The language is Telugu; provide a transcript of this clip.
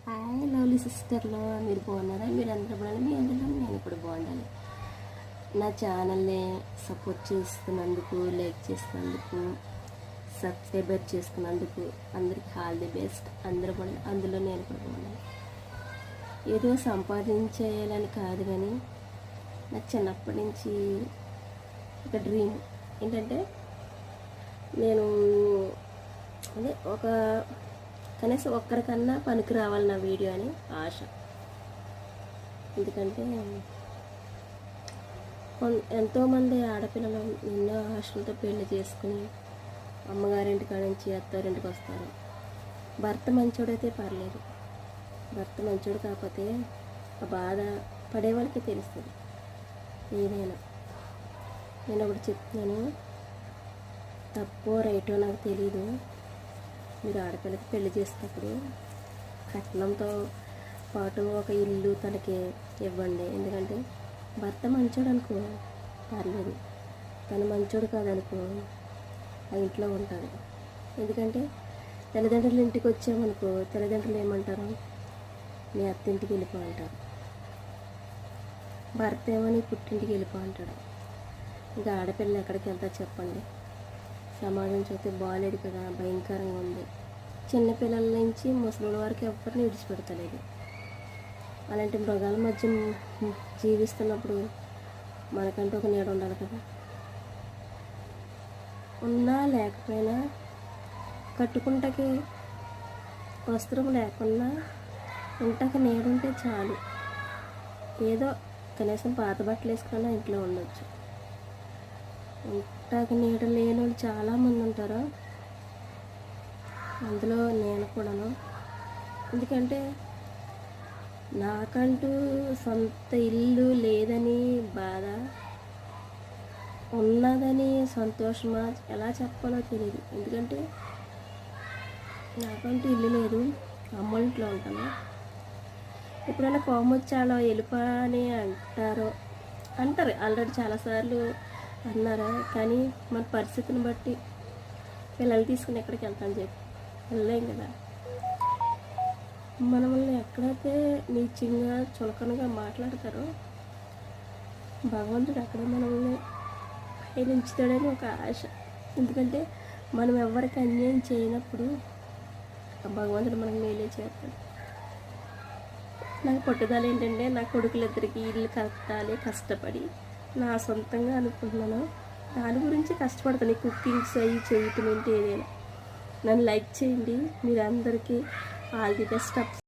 హాయ్ లవ్లీ సిస్టర్లో మీరు బాగున్నారా? మీరు అందరూ బాగుండాలి, మీ అందరూ నేను కూడా బాగుండాలి. నా ఛానల్ని సపోర్ట్ చేస్తున్నందుకు, లైక్ చేస్తున్నందుకు, సబ్స్క్రైబర్ చేసుకున్నందుకు అందరికి ఆల్ ది బెస్ట్. అందరూ బాగుండాలి, అందులో నేను కూడా బాగుండాలి. ఏదో సంపాదించేయాలని కాదు, కానీ నాకు చిన్నప్పటి నుంచి ఒక డ్రీమ్ ఏంటంటే నేను అదే కనీసం ఒక్కరికన్నా పనికి రావాలి నా వీడియో అని ఆశ. ఎందుకంటే ఎంతోమంది ఆడపిల్లలు ఎన్నో ఆశలతో పెళ్లి చేసుకుని అమ్మగారింటి కాడ నుంచి అత్తారింటికి వస్తారు. భర్త మంచోడైతే పర్లేదు, భర్త మంచోడు కాకపోతే ఆ బాధ పడేవాళ్ళకి తెలుస్తుంది. ఏదైనా నేను ఒకటి చెప్తున్నాను, తప్పో రైటో నాకు తెలీదు. మీరు ఆడపిల్లకి పెళ్లి చేసినప్పుడు కట్నంతో పాటు ఒక ఇల్లు తనకి ఇవ్వండి. ఎందుకంటే భర్త మంచోడు అనుకో పర్లేదు, తను మంచోడు కాదనుకో ఆ ఇంట్లో ఉంటాడు. ఎందుకంటే తల్లిదండ్రుల ఇంటికి వచ్చామనుకో తల్లిదండ్రులు ఏమంటారు, మీ అత్తింటికి వెళ్ళిపో అంటారు. భర్త ఏమో నీ పుట్టింటికి వెళ్ళిపో అంటాడు. ఇంకా ఆడపిల్లలు ఎక్కడికి వెళ్తా చెప్పండి? సమాజం చూస్తే బాగాలేదు కదా, భయంకరంగా ఉంది. చిన్నపిల్లల నుంచి ముసలి వరకు ఎవరిని విడిచిపెడతలేదు. అలాంటి మృగాల మధ్య జీవిస్తున్నప్పుడు మనకంటూ ఒక నీడ ఉండాలి కదా. ఉన్నా లేకపోయినా కట్టుకుంటకి వస్త్రం లేకున్నా ఇంటకి నీడ ఉంటే చాలు. ఏదో కనీసం పాత బట్టలు వేసుకున్నా ఇంట్లో ఉండొచ్చు. ఇంటకి నీడ లేని వాళ్ళు చాలామంది ఉంటారు, అందులో నేను కూడాను. ఎందుకంటే నాకంటూ సొంత ఇల్లు లేదని బాధ, ఉన్నదని సంతోషమా ఎలా చెప్పాలో తెలియదు. ఎందుకంటే నాకంటూ ఇల్లు లేదు, అమ్మ ఇంట్లో ఉంటాను. ఎప్పుడైనా కోపం వచ్చాలో వెళ్ళిపో అని అంటారు ఆల్రెడీ చాలాసార్లు అన్నారా. కానీ మన పరిస్థితిని బట్టి పిల్లలు తీసుకుని ఎక్కడికి వెళ్తాను చెప్పి వెళ్ళలేం కదా. మనల్ని ఎక్కడైతే నీచంగా చులకనగా మాట్లాడతారో భగవంతుడు అక్కడే మనల్ని పైనుంచుతాడని ఒక ఆశ. ఎందుకంటే మనం ఎవరికి అన్యాయం చేయనప్పుడు భగవంతుడు మనకు మేలే చేస్తాడు. నాకు పట్టుదల ఏంటంటే నా కొడుకులిద్దరికి ఇల్లు కట్టాలి, కష్టపడి నా సొంతంగా అనుకుంటున్నాను. దాని గురించి కష్టపడతాను. కుకింగ్స్ అవి చేయటం ఏంటి ఏదైనా. నన్ను లైక్ చేయండి. మీరు అందరికీ ఆల్ ది బెస్ట్.